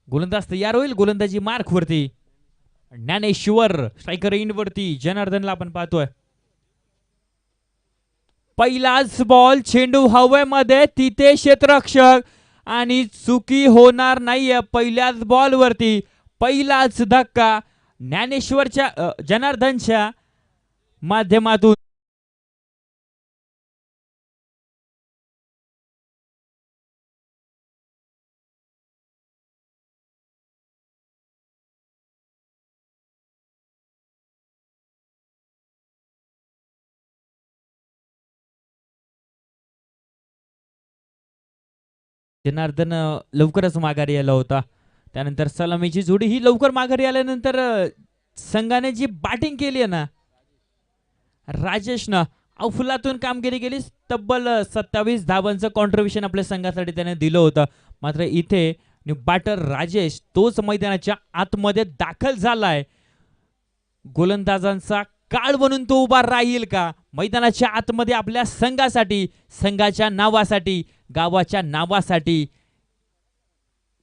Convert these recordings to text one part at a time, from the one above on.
गोलंदाज तयार होईल. गोलंदाजी मार्क वरती. ज्ञानेश्वर स्ट्रायकर एंड वरती. जनार्दनला आपण पाहतोय. पहिलाच बॉल. चेंडू हवेमध्ये. तिथे क्षेत्ररक्षक आणि चुकी होणार नाहीये. पहिल्याच बॉल वरती पहिलाच धक्का ज्ञानेश्वरच्या जनार्दनच्या माध्यमातून. जनार्दन लवकरच माघारी आला होता. त्यानंतर सलामीची जोडी ही लवकर माघारी आल्यानंतर संघाने जी बॅटिंग केली आहे ना, राजेशनं अफलातून कामगिरी केली. तब्बल 27 धावांचं कॉन्ट्रीब्युशन आपल्या संघासाठी त्याने दिलं होतं. मात्र इथे बॅटर राजेश तोच मैदानाच्या आतमध्ये दाखल झालाय. गोलंदाजांचा काळ बनून तो उभा राहील का मैदानाच्या आतमध्ये आपल्या संघासाठी, संघाच्या नावासाठी, गावाच्या नावासाठी.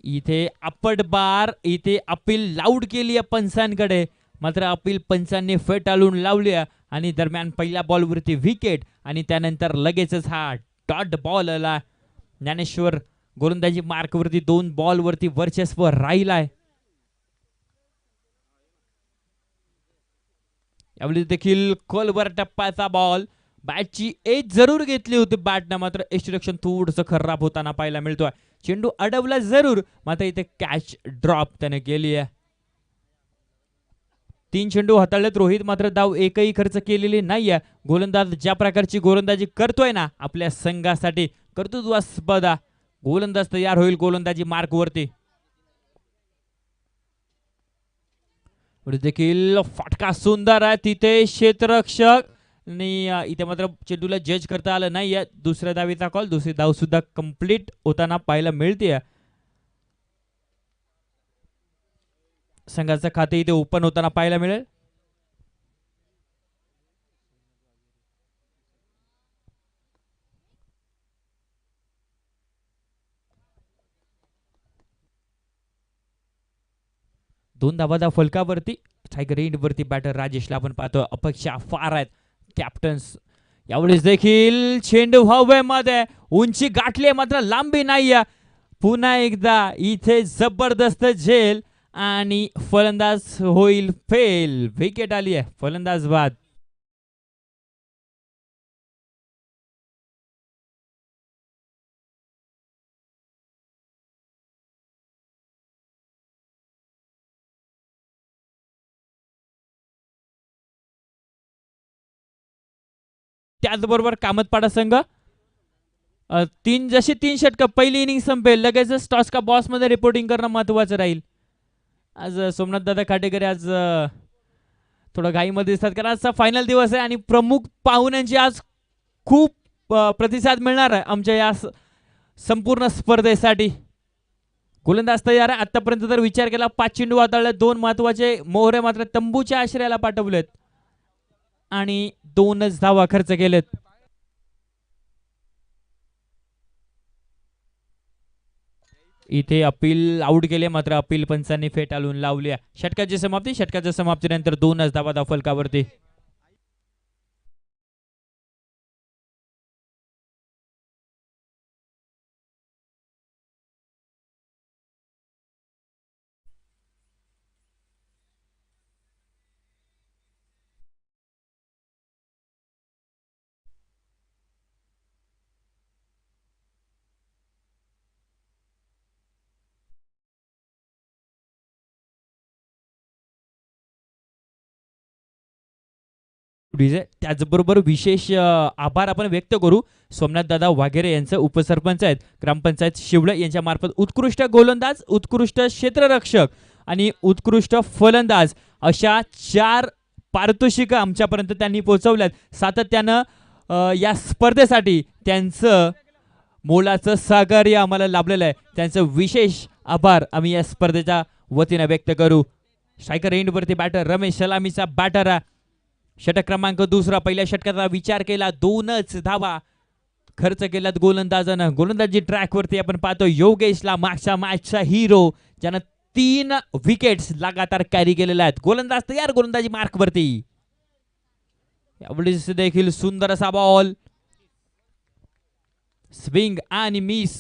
इथे अपड बार. इथे अपील लाऊड केली आहे पंचांकडे. मात्र अपील पंचांनी फेटाळून लावली आणि दरम्यान पहिल्या बॉलवरती विकेट आणि त्यानंतर लगेचच हा डॉट बॉल आला. ज्ञानेश्वर गोलंदाजी मार्कवरती 2 बॉलवरती वर्चस्व राहिलाय. यावेळी देखील खोलवर टप्प्याचा बॉल. बॅटची एज जरूर घेतली होती बॅटनं. मात्र यष्टीरक्षण थोडंसं खराब होताना पाहायला मिळतोय. चेंडू अडवला जरूर. मात्र इथे कॅच ड्रॉप त्याने केली आहे. 3 चेंडू हाताळलेत रोहित. मात्र धाव एकही खर्च केलेली नाहीये. गोलंदाज ज्या प्रकारची गोलंदाजी करतोय ना आपल्या संघासाठी, कर्तृत्वास्पदा गोलंदाज तयार होईल गोलंदाजी मार्कवरती. देखील फटका सुंदर आहे. तिथे क्षेत्ररक्षक आणि इथे मात्र चेंडूला जज करता आलं नाही. दुसऱ्या धावेचा कॉल. दुसरी धाव सुद्धा कंप्लीट होताना पाहायला मिळते. संघाचं खाते इथे ओपन होताना पाहायला मिळेल. दोन धावाचा फलकावरती टायगर एंड वरती बॅटर राजेशला आपण पाहतो. अपेक्षा फार आहेत कॅप्टन्स. यावेळेस देखील चेंडू हवेमध्ये. उंची गाठली मात्र लांबी नाही. पुन्हा एकदा इथे जबरदस्त झेल आणि फलंदाज होईल फेल. विकेट आली आहे. फलंदाज बाद. त्याचबरोबर कामतपाडा संघ जशी 3 षटकं पहिली इनिंग संपेल लगेचच टॉस का बॉस मध्ये रिपोर्टिंग करणं महत्वाचं राहील. आज सोमनाथ दादा खाटेकर आज थोडं घाईमध्ये दिसतात कारण आजचा फायनल दिवस आहे आणि प्रमुख पाहुण्यांची आज खूप प्रतिसाद मिळणार आहे आमच्या या संपूर्ण स्पर्धेसाठी. गोलंदाज तयार आहे. आतापर्यंत जर विचार केला 5 चेंडू हाताळले. 2 महत्वाचे मोहरे मात्र तंबूच्या आश्रयाला पाठवलेत आणि 2च धावा खर्च केलेत. इथे अपील आउट केले मात्र अपील पंचांनी फेटाळून लावली. षटकाची समाप्ती. षटकाच्या समाप्तीनंतर 2च धावा फलकावरती. त्याचबरोबर विशेष आभार आपण व्यक्त करू सोमनाथ दादा वाघेरे यांचे उपसरपंच आहेत ग्रामपंचायत शिवळे यांच्या मार्फत उत्कृष्ट गोलंदाज, उत्कृष्ट क्षेत्ररक्षक आणि उत्कृष्ट फलंदाज अशा 4 पारितोषिकं आमच्यापर्यंत त्यांनी पोहोचवल्यात. सातत्यानं या स्पर्धेसाठी त्यांचं मोलाचं सहकार्य आम्हाला लाभलेलं आहे. त्यांचं विशेष आभार आम्ही या स्पर्धेच्या वतीने व्यक्त करू. स्ट्रायकर एंडवरती बॅटर रमेश सलामीचा बॅटर. षटक क्रमांक 2. पहिल्या षटकाचा विचार केला 2च धावा खर्च केल्यात गोलंदाजानं. गोलंदाजी ट्रॅकवरती आपण पाहतो योगेशला मागच्या मॅचचा हिरो ज्यानं 3 विकेट्स लगातार कॅरी केलेल्या आहेत. गोलंदाज तयार, गोलंदाजी मार्क वरती. यावेळेस देखील सुंदर असा बॉल, स्विंग आणि मिस.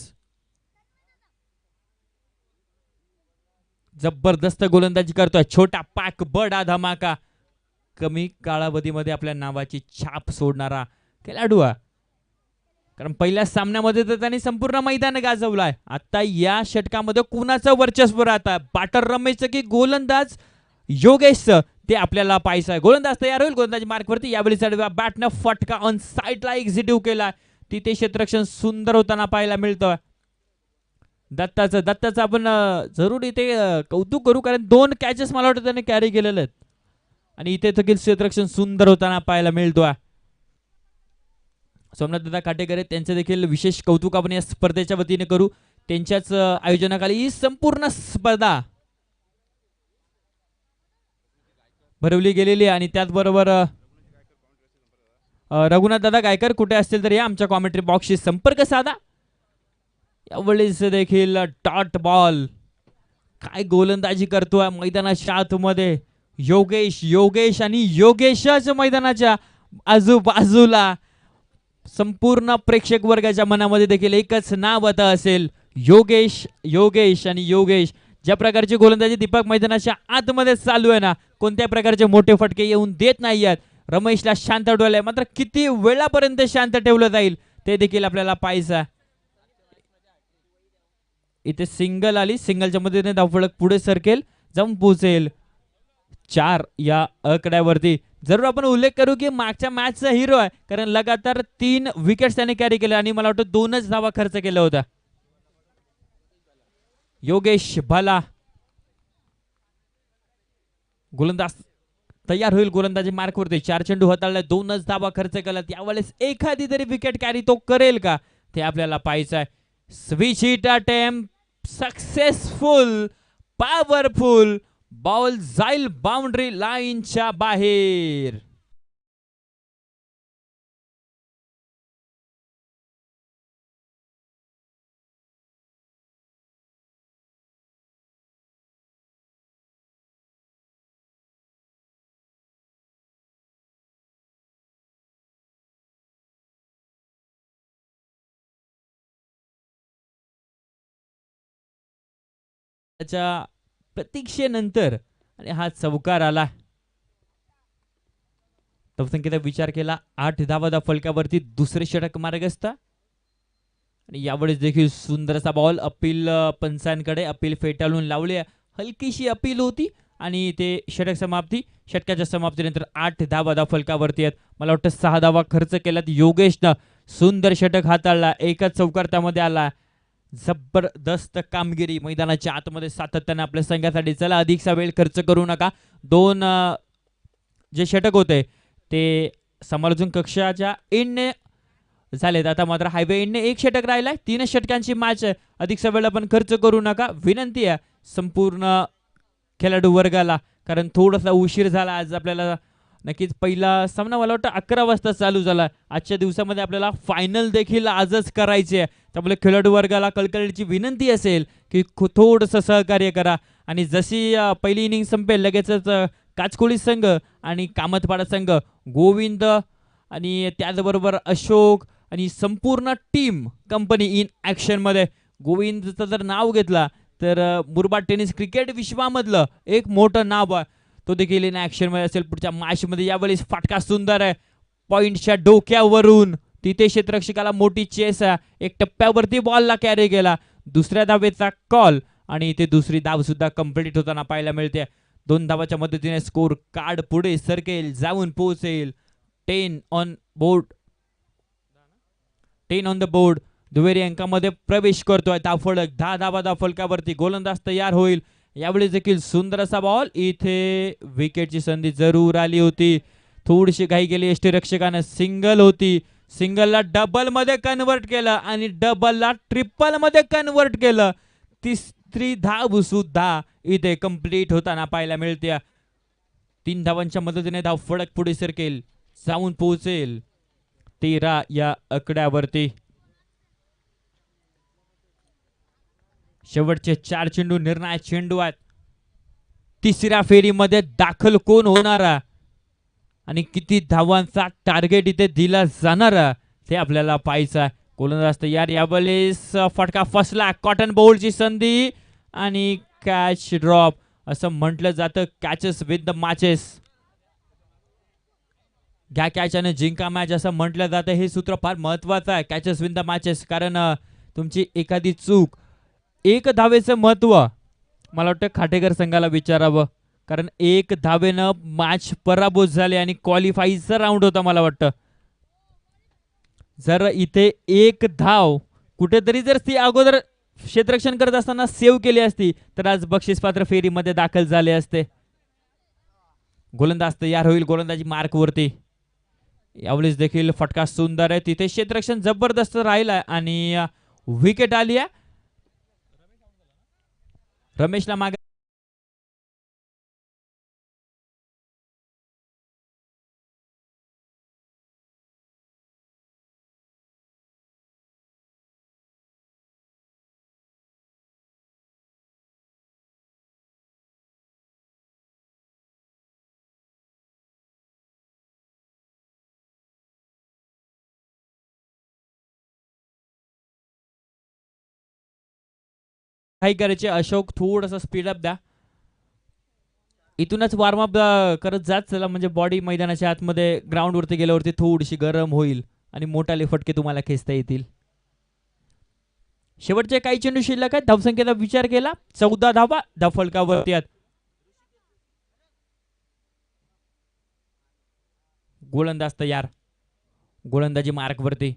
जबरदस्त गोलंदाजी करतोय. छोटा पाक बडा धमाका. कमी कालावधीमध्ये आपल्या नावाची छाप सोडणारा खेळाडू आहे. कारण पहिल्या सामन्यामध्ये तर त्यांनी संपूर्ण मैदान गाजवलाय. आता या षटकामध्ये कुणाचं वर्चस्व राहतं, बॅटर रमेशचं की गोलंदाज योगेशचं, ते आपल्याला पाहायचं आहे. गोलंदाज तयार होईल, गोलंदाजी मार्कवरती. यावेळी बॅटनं फटका ऑन साईडला एक्झिक्यूट केला. तिथे क्षेत्ररक्षण सुंदर होताना पाहायला मिळतं. दत्ताचं आपण जरूर इथे कौतुक करू, कारण 2 कॅचेस मला वाटतं त्याने कॅरी केलेले आहेत आणि इथे देखील क्षेत्ररक्षण सुंदर होताना पाहायला मिळतो. सोमनाथ दादा काटेकर त्यांचं देखील विशेष कौतुक आपण या स्पर्धेच्या वतीने करू. त्यांच्याच आयोजनाखाली ही संपूर्ण स्पर्धा भरवली गेलेली आणि त्याचबरोबर रघुनाथ दादा गायकर कुठे असतील तर या आमच्या कॉमेंट्री बॉक्सशी संपर्क साधा. यावेळेस देखील डॉट बॉल. काय गोलंदाजी करतोय मैदानाच्या आतमध्ये योगेश आणि योगेशच मैदानाच्या आजूबाजूला. संपूर्ण प्रेक्षक वर्गाच्या मनामध्ये देखील एकच नाव आता असेल, योगेश आणि योगेश. ज्या प्रकारची गोलंदाजी दीपक मैदानाच्या आतमध्ये चालू आहे ना, कोणत्या प्रकारचे मोठे फटके येऊन देत नाही आहेत. रमेशला शांत ठेवलंय, मात्र किती वेळापर्यंत शांत ठेवलं जाईल ते देखील आपल्याला पाहायचं. इथे सिंगल आली, सिंगलच्या मदतीने धावफलक पुढे सरकेल, जाऊन पोहोचेल 4 या आकड्यावरती. जरूर आपण उल्लेख करू की मागच्या मॅचचा हिरो आहे, कारण लगातार 3 विकेट्स त्याने कॅरी केले आणि मला वाटतं 2च धावा खर्च केला होता. योगेश भला. गोलंदाज तयार होईल, गोलंदाजी मार्कवरती. 4 चेंडू हाताळले, 2च धावा खर्च केला. यावेळेस एखादी तरी विकेट कॅरी तो करेल का, ते आपल्याला पाहायचं आहे. Switch hit attempt successful, powerful. Ball जाईल बाउंड्री लाईनच्या बाहेर. त्याच्या प्रतीक्षेनंतर आणि हा चौकार आला. धावसंख्येचा विचार केला, 8 धावा फलकावरती दुसरे षटक मार्गस्थ. आणि यावेळेस देखील सुंदर असा बॉल अपील पंचांकडे, अपील फेटाळून लावली. हलकीशी अपील होती आणि ते षटक समाप्ती. षटकाच्या समाप्तीनंतर 8 धावा फलकावरती आहेत. मला वाटतं 6 धावा खर्च केल्यात योगेशनं. सुंदर षटक हाताळला, एकच चौकार त्यामध्ये आला. जबरदस्त कामगिरी मैदानाच्या आतमध्ये सातत्याने आपल्या संघासाठी. चला अधिकचा वेळ खर्च करू नका. 2 जे षटक होते ते समालोचन कक्षाच्या एंडने झालेत. आता मात्र हायवे एंडने 1 षटक राहिलाय. 3 षटकांची मॅच आहे. अधिकचा वेळ आपण खर्च करू नका, विनंती आहे संपूर्ण खेळाडू वर्गाला, कारण थोडासा उशीर झाला आज आपल्याला. नक्कीच पहिला सामना मला वाटतं 11 वाजता चालू झाला. आजच्या दिवसामध्ये आपल्याला फायनल देखील आजच करायची आहे. त्यामुळे खेळाडू वर्गाला कळकळीची विनंती असेल की थोडंसं सहकार्य करा. आणि जशी पहिली इनिंग संपेल लगेचच काचकोळी संघ आणि कामतपाडा संघ, गोविंद आणि त्याचबरोबर अशोक आणि संपूर्ण टीम कंपनी इन ॲक्शनमध्ये. गोविंदचं जर नाव घेतला तर मुरबाड टेनिस क्रिकेट विश्वामधलं एक मोठं नाव आहे, तो देखील इन ॲक्शनमध्ये असेल पुढच्या मॅचमध्ये. यावेळेस फाटका सुंदर आहे, पॉइंटच्या डोक्यावरून. तिथे क्षेत्ररक्षकाला मोठी चेस आहे. एक टप्प्यावरती बॉलला कॅरी केला, दुसऱ्या धावेचा कॉल आणि इथे दुसरी धाव सुद्धा कंप्लीट होताना पाहायला मिळते. 2 धावाच्या मदतीने स्कोर कार्ड पुढे सरकेल, जाऊन पोहोचेल 10 ऑन द बोर्ड. दुहेरी अंकामध्ये प्रवेश करतोय. धावफलक 10 धावा धावफलकावरती. गोलंदाज तयार होईल. यावेळेस देखील सुंदर असा बॉल. इथे विकेटची संधी जरूर आली होती, थोडीशी घाई केली यष्टीरक्षकानं. सिंगल होती, सिंगलला डबल मध्ये कन्वर्ट केलं आणि डबलला ट्रिपल मध्ये कन्वर्ट केलं. तिसरी धाव सुद्धा इथे कंप्लीट होताना पाहायला मिळते. 3 धावांच्या मदतीने धावफलक पुढे सरकेल, जाऊन पोहोचेल 13 या आकड्यावरती. शेवटचे 4 चेंडू निर्णायक चेंडू आहेत. तिसऱ्या फेरीमध्ये दाखल कोण होणार आणि किती धावांचा टार्गेट इथे दिला जाणार ते आपल्याला पाहायचं आहे. गोलंदाज तयार. यावेळेस फटका फसला. कॉटन बोल्टची संधी आणि कॅच ड्रॉप असं म्हटलं जातं. Catches with the matches. घ्या कॅच आणि जिंका मॅच असं म्हटलं जातं. हे सूत्र फार महत्वाचं आहे. Catches with the matches. कारण तुमची एखादी चूक, एक धावेचं महत्व मला वाटतं खाटेकर संघाला विचारावं. कारण एक धावेनं मॅच पराभूत झाले आणि क्वालिफाईचा राऊंड होता. मला वाटतं जर इथे एक धाव कुठेतरी जर ती अगोदर क्षेत्ररक्षण करत असताना सेव्ह केली असती तर आज बक्षीसपात्र फेरीमध्ये दाखल झाले असते. गोलंदाज तयार होईल. गोलंदाजी मार्क वरती. यावेळेस देखील फटका सुंदर आहे. तिथे क्षेत्ररक्षण जबरदस्त राहिला आणि विकेट आली आहे. रमेशला मागे काही करायचे. अशोक थोडंसं स्पीडअप द्या. इथूनच वॉर्मअप करत जात चला म्हणजे बॉडी मैदानाच्या आतमध्ये ग्राउंडवरती गेल्यावरती थोडीशी गरम होईल आणि मोठाले फटके तुम्हाला खेचता येतील. शेवटचे काही चेंडू शिल्लक आहेत. धावसंख्येचा विचार केला 14 धावा धावफलकावरती आहेत. गोलंदाज तयार. गोलंदाजी मार्क वरती.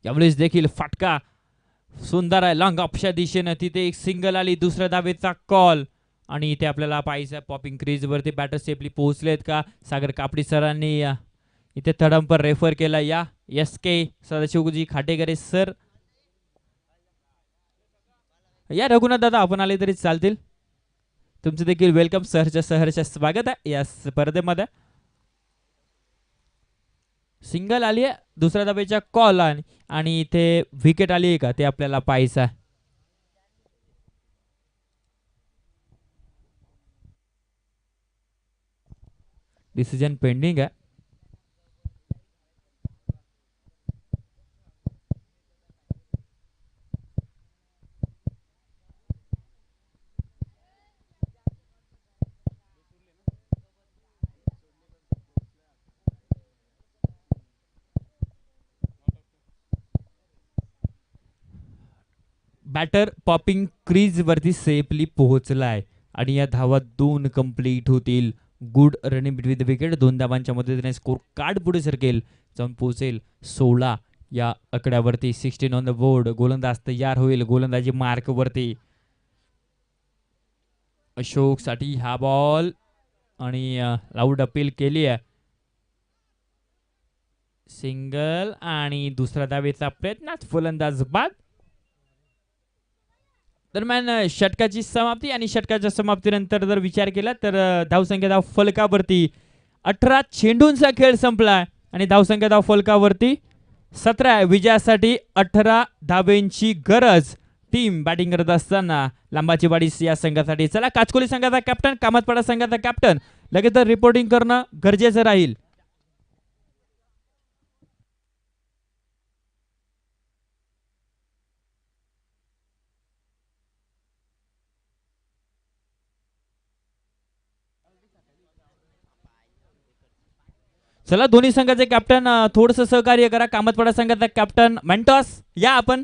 यावेळेस देखील फटका सुंदर आहे. लॉंग ऑफच्या दिशेनं तिथे एक सिंगल आली. दुसऱ्या धावेचा कॉल आणि इथे आपल्याला पाहायचं पॉपिंग क्रीज वरती बॅटर सेफली पोहोचलेत का. सागर कापडी सरांनी इथे थर्ड अंपर रेफर केला. या एस के सदाशिवजी खाटेकरे सर. या रघुनाथ दादा आपण आले तरी चालतील. तुमचं देखील वेलकम. सहर्ष स्वागत आहे या स्पर्धेमध्ये. सिंगल आली आहे. दुसऱ्या धावेच्या कॉल आणि इथे विकेट आली आहे का ते आपल्याला पाहायचं आहे. डिसिजन पेंडिंग आहे. बॅटर पॉपिंग क्रीज वरती सेफली पोहोचलाय आणि या धावा 2 कंप्लीट होतील. Good running between the wicket. 2 धावांच्या मदतीने स्कोर कार्ड पुढे सरकेल जाऊन पोहोचेल 16 या आकड्यावरती. 16 ऑन द बोर्ड. गोलंदाज तयार होईल. गोलंदाजी मार्क वरती. अशोक साठी हा बॉल आणि लाऊड अपील केली आहे. सिंगल आणि दुसऱ्या धावेचा प्रयत्न. फलंदाज बाद. दरम्यान षटकाची समाप्ती आणि षटकाच्या समाप्तीनंतर जर विचार केला तर धावसंख्या धाव फलकावरती 18 चेंडूंचा खेळ संपला आणि धावसंख्या धाव फलकावरती 17. विजयासाठी 18 धावेंची गरज. टीम बॅटिंग करत असताना लांबाची बाडी या संघासाठी. चला काचकोली संघाचा कॅप्टन, कामतपाडा संघाचा कॅप्टन लगेच रिपोर्टिंग करणं गरजेचं राहील. चला दोन्ही संघाचे कॅप्टन थोडंसं सहकार्य करा. कामतपाडा संघाचा कॅप्टन मेंटॉस या आपण.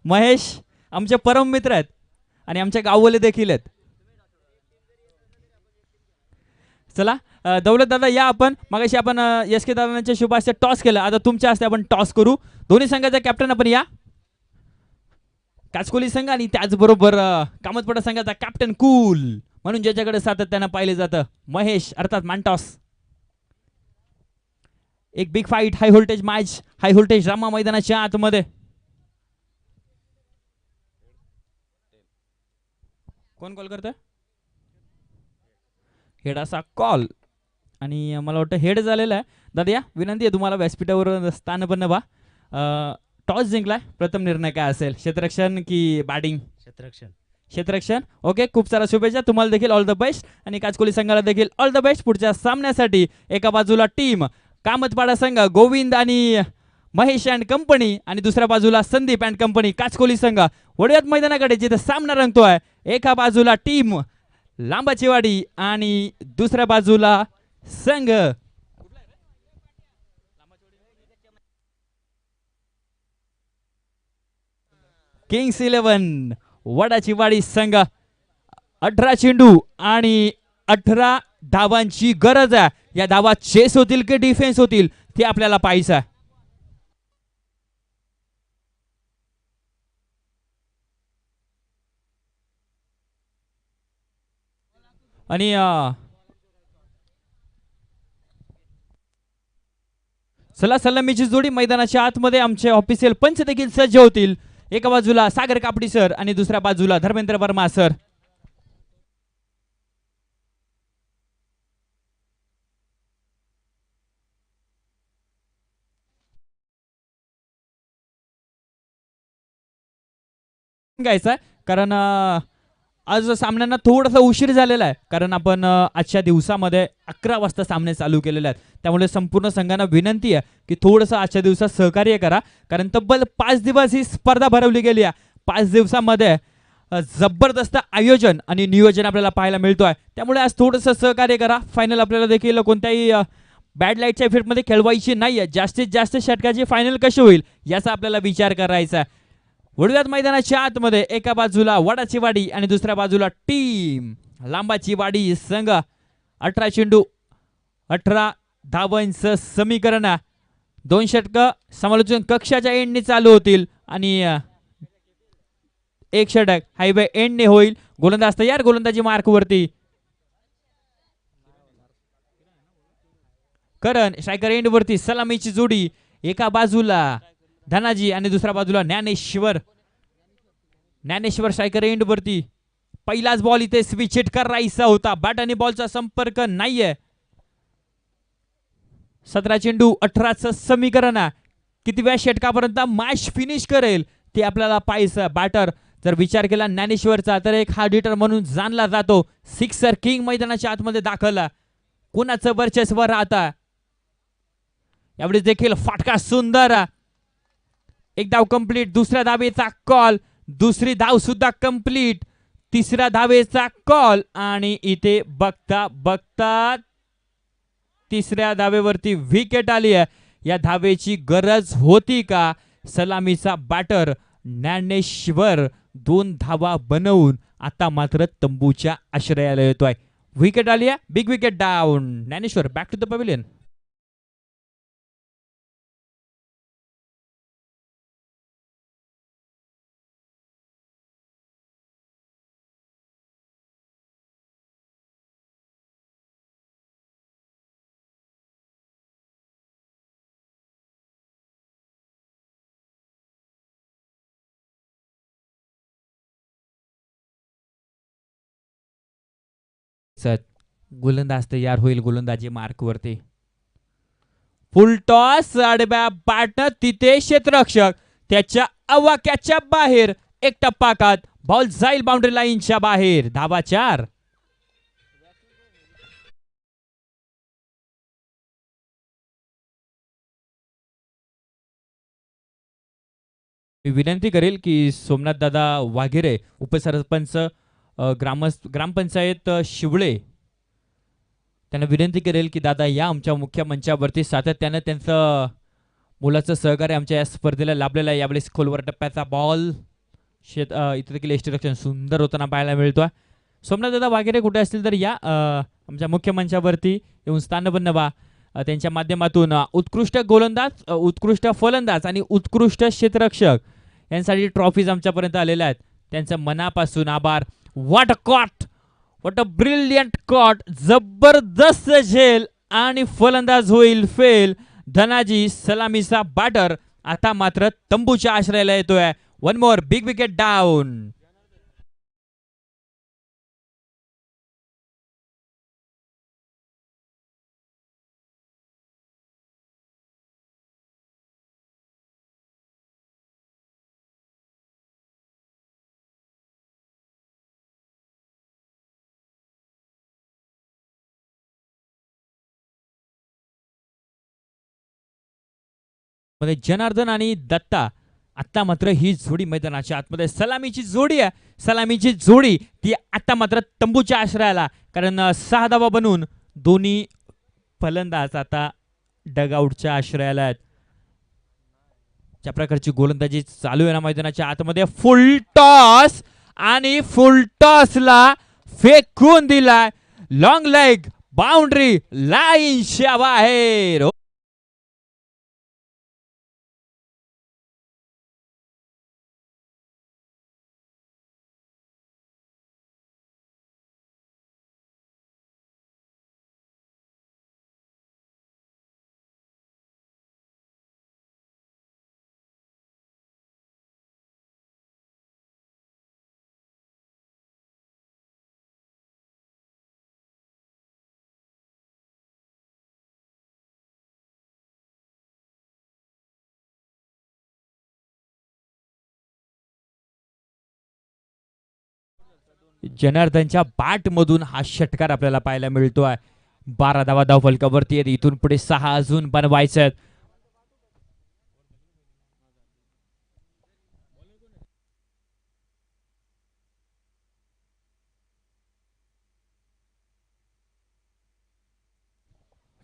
महेश आमचे परम मित्र आहेत आणि आमचे गाववाले देखील आहेत. चला दौलत दादा या आपण. मगाशी आपण एस के दादांच्या शुभ हस्ते टॉस केलं. आता तुमच्या हस्ते आपण टॉस करू. दोन्ही संघाचा कॅप्टन आपण या. काचकोली संघ आणि त्याचबरोबर कामतपाडा संघाचा कॅप्टन कूल म्हणून ज्याच्याकडे सातत्यानं पाहिले जातं महेश अर्थात मांटॉस. एक big fight. High voltage match. High voltage Rama मैदानाच्या आतमध्ये. कोण कॉल करतोय. हेड असा कॉल आणि मला वाटतं हेड झालेला आहे. दादा या विनंती आहे तुम्हाला व्यासपीठावर स्थान पण व्हा. टॉस जिंकलाय, प्रथम निर्णय काय असेल, क्षेत्ररक्षण की बॅटिंग? क्षेत्ररक्षण. क्षेत्ररक्षण. ओके, खूप सारा शुभेच्छा तुम्हाला देखील, ऑल द बेस्ट. आणि काचकोली संघाला देखील ऑल द बेस्ट पुढच्या सामन्यासाठी. एका बाजूला टीम कामतपाडा संघ गोविंद आणि महेश अँड कंपनी, आणि दुसऱ्या बाजूला संदीप अँड कंपनी काचकोली संघ वडयात मैदानाकडे जिथे सामना रंगतोय. एका बाजूला टीम लांबाचीवाडी आणि दुसऱ्या बाजूला संघ किंग्स 11 वडाची वाडी संघ. 18 चेंडू आणि 18 धावांची गरज आहे. या धावा चेस होतील की डिफेन्स होतील ते आपल्याला पाहायचं आहे. आणि चला, सलामीची जोडी मैदानाच्या आतमध्ये आमचे ऑफिशियल पंच देखील सज्ज होतील. एका बाजूला सागर कापडी सर आणि दुसऱ्या बाजूला धर्मेंद्र वर्मा सर. घ्यायचा कारण आज सामन्यांना थोडासा उशीर झालेला आहे, कारण आपण आजच्या दिवसामध्ये 11 वाजता सामने चालू केलेले आहेत. त्यामुळे संपूर्ण संघांना विनंती आहे की थोडंसं आजच्या दिवसात सहकार्य करा, कारण तब्बल 5 दिवस ही स्पर्धा भरवली गेली आहे. 5 दिवसामध्ये जबरदस्त आयोजन आणि नियोजन आपल्याला पाहायला मिळतो आहे. त्यामुळे आज थोडंसं सहकार्य करा. फायनल आपल्याला देखील कोणत्याही बॅड लाईटच्या इफेक्टमध्ये खेळवायची नाही आहे. जास्तीत जास्त षटकाची फायनल कशी होईल याचा आपल्याला विचार करायचा आहे. वडव्यात मैदानाच्या आतमध्ये एका बाजूला वडाची वाडी आणि दुसऱ्या बाजूला टीम लांबाची वाडी संघ. 18 चेंडू 18 धावांचं समीकरण. 2 षटक समालोचन कक्षाच्या एंडने चालू होतील आणि 1 षटक हायवे एंडने होईल. गोलंदाज तयार, गोलंदाजी मार्क वरती. करण स्ट्रायकर एंड वरती. सलामीची जोडी एका बाजूला धनाजी आणि दुसऱ्या बाजूला ज्ञानेश्वर. ज्ञानेश्वर स्ट्रायकर एंड वरती. पहिलाच बॉल इथे स्विच हिट करायचा होता, बॅट आणि बॉलचा संपर्क नाहीये. 17 चेंडू 18चं समीकरण. किती वेळा षटकापर्यंत मॅच फिनिश करेल ते आपल्याला पाहायचं. बॅटर जर विचार केला ज्ञानेश्वरचा तर एक हार्ड हिटर म्हणून जाणला जातो. सिक्सर किंग मैदानाच्या आतमध्ये दाखल. कुणाचं वर्चस्व राहता यावेळी देखील फाटका सुंदर. एक धाव कंप्लीट. दुसऱ्या धावेचा कॉल. दुसरी धाव सुद्धा कंप्लीट. तिसऱ्या धावेचा कॉल आणि इथे बघता बघता तिसऱ्या धावेवरती विकेट आली आहे. या धावेची गरज होती का? सलामीचा बॅटर ज्ञानेश्वर 2 धावा बनवून आता मात्र तंबूच्या आश्रयाला येतोय. विकेट आली आहे. Big wicket down. Dnyaneshwar back to the pavilion. गोलंदाज तयार होईल, गोलंदाजी मार्क वरती. Full toss. आडव्या बॅटनं तिथे क्षेत्ररक्षक त्याच्या आवाक्याच्या बाहेर. एक टप्पा कात. बॉल जाईल बाउंड्री लाईनच्या बाहेर. धावा 4. मी विनंती करेल की सोमनाथ दादा वाघेरे उपसरपंच ग्रामपंचायत शिवळे त्यांना विनंती करेल की दादा या आमच्या मुख्य मंचावरती. सातत्यानं त्यांचं मुलाचं सहकार्य आमच्या या स्पर्धेला लाभलेलं आहे. यावेळेस खोलवर टप्प्याचा बॉल इथे देखील एक्स्ट्रक्शन सुंदर होताना पाहायला मिळतोय. सोमनाथ दादा वाघेरे कुठे असतील तर या आमच्या मुख्य मंचावरती येऊन स्थानबद्ध व्हा. त्यांच्या माध्यमातून उत्कृष्ट गोलंदाज, उत्कृष्ट फलंदाज आणि उत्कृष्ट क्षेत्ररक्षक यांसाठी ट्रॉफीज आमच्यापर्यंत आलेल्या आहेत. त्यांचं मनापासून आभार. What a caught, what a brilliant caught. जबरदस्त झेल आणि फलंदाज होईल फेल. धनाजी सलामीचा बॅटर आता मात्र तंबूच्या आश्रयाला येतोय. One more big wicket down. मध्ये जनार्दन आणि दत्ता. आता मात्र ही जोडी मैदानाच्या आतमध्ये सलामीची जोडी आहे. सलामीची जोडी ती आता मात्र तंबूच्या आश्रयाला, कारण 6 धावा बनवून दोन्ही फलंदाज आता डगआउटच्या आश्रयाला आहेत. ज्या प्रकारची गोलंदाजी चालू आहे ना मैदानाच्या आतमध्ये, फुल टॉस आणि फुल टॉसला फेकून दिलाय. लॉंग लेग, बाउंड्री लाईनच्या बाहेर. जनार्दनच्या बॅट मधून हा षटकार आपल्याला पाहायला मिळतोय. 12 धावा धावफलकावरती आहेत. इथून पुढे 6 अजून बनवायचे आहेत.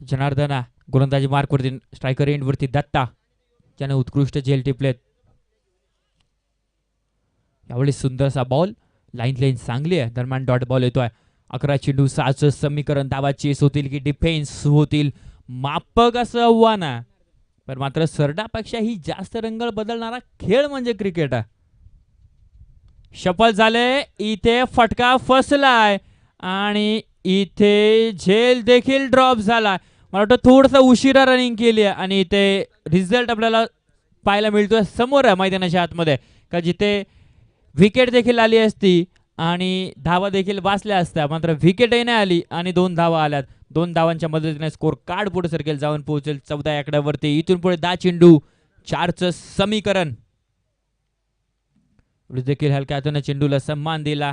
जनार्दना गोलंदाजी मार्कवरती, स्ट्रायकर एंडवरती दत्ता, ज्याने उत्कृष्ट झेल टिपलेत. यावेळी सुंदरसा बॉल, लाईन चांगली आहे. दरम्यान डॉट बॉल येतोय. 11 चेंडू 6चं समीकरण. धावा चेस होतील की डिफेन्स होतील, मापक असं आव्हान आहे. पण मात्र सरडापेक्षा ही जास्त रंगळ बदलणारा खेळ म्हणजे क्रिकेट आहे. शफल झाले, इथे फटका फसलाय आणि इथे झेल देखील ड्रॉप झाला. मला वाटतं थोडस उशिरा रनिंग केली आहे आणि इथे रिझल्ट आपल्याला पाहायला मिळतोय समोर आहे मैदानाच्या आतमध्ये, का जिथे विकेट देखील आली असती आणि धावा देखील वाचल्या असत्या, मात्र विकेटही नाही आली आणि 2 धावा आल्यात. 2 धावांच्या मदतीने स्कोर कार्ड पुढे सरकेल, जाऊन पोहोचेल 14 आकड्यावरती. इथून पुढे 10 चेंडू 4चं समीकरण. देखील हलक्या हाताने चेंडूला सन्मान दिला.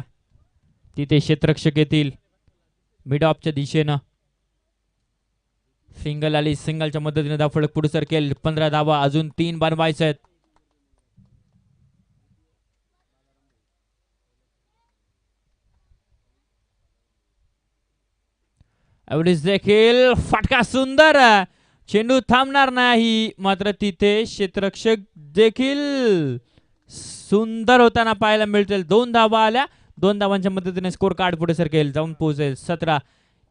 तिथे क्षेत्ररक्षक येतील मिड ऑफच्या दिशेनं. सिंगल आली, सिंगलच्या मदतीने धावफलक पुढे सरकेल. 15 धावा, अजून 3 बनवायचे आहेत. एवढीच देखील फटका सुंदर, चेंडू थांबणार नाही, मात्र तिथे क्षेत्ररक्षक देखील सुंदर होताना पाहायला मिळतील. 2 धावा आल्या. 2 धावांच्या मदतीने स्कोर कार्ड पुढे सरकेल, जाऊन पोहोचेल 17.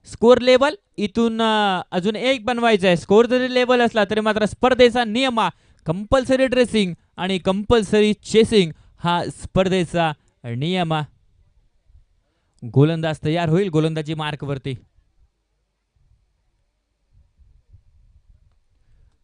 स्कोर लेवल इथून अजून 1 बनवायचं आहे. स्कोर जरी लेवल असला तरी मात्र स्पर्धेचा नियम कंपल्सरी ड्रेसिंग आणि कंपल्सरी चेसिंग हा स्पर्धेचा नियम. गोलंदाज तयार होईल गोलंदाजी मार्कवरती.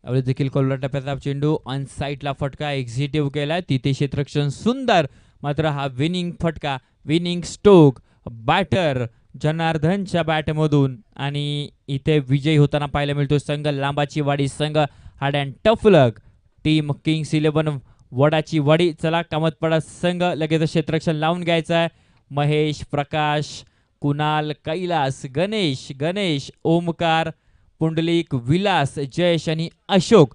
यावेळी देखील कोलवर टप्प्याचा चेंडू ऑन साईडला फटका एक्झिटिव्ह केला. तिथे क्षेत्ररक्षण सुंदर, मात्र हा विनिंग फटका, विनिंग स्ट्रोक बॅटर जनार्दनच्या बॅटमधून आणि इथे विजयी होताना पाहायला मिळतो संघ लांबाची वाडी, संघ hard and tough luck, team Kings 11 वडाची वाडी. चला कामतपाडा संघ लगेच क्षेत्ररक्षण लावून घ्यायचा आहे. महेश, प्रकाश, कुणाल, कैलास, गणेश, ओमकार, पुंडलिक, विलास, जयेश आणि अशोक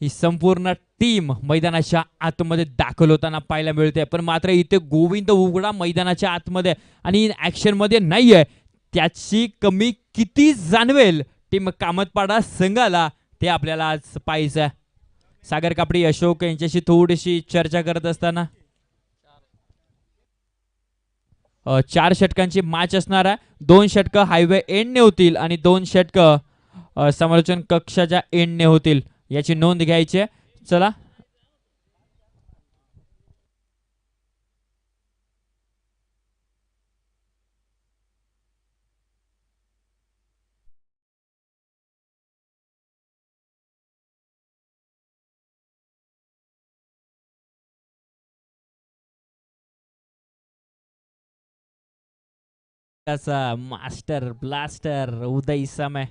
ही संपूर्ण टीम मैदानाच्या आतमध्ये दाखल होताना पाहायला मिळते. पण मात्र इथे गोविंद उघडा मैदानाच्या आतमध्ये आणि ऍक्शन मध्ये नाहीये. त्याची कमी किती जाणवेल टीम कामतपाडा संघाला ते आपल्याला आज पाहायचं. सागर कापडी, अशोक यांच्याशी थोडीशी चर्चा करत असताना 4 षटकांची मॅच असणार आहे. 2 षटकं हायवे एंडने होतील आणि 2 षटकं समालोचन कक्षाच्या एंडने होतील, याची नोंद घ्यायची. चला मास्टर ब्लास्टर उदय समय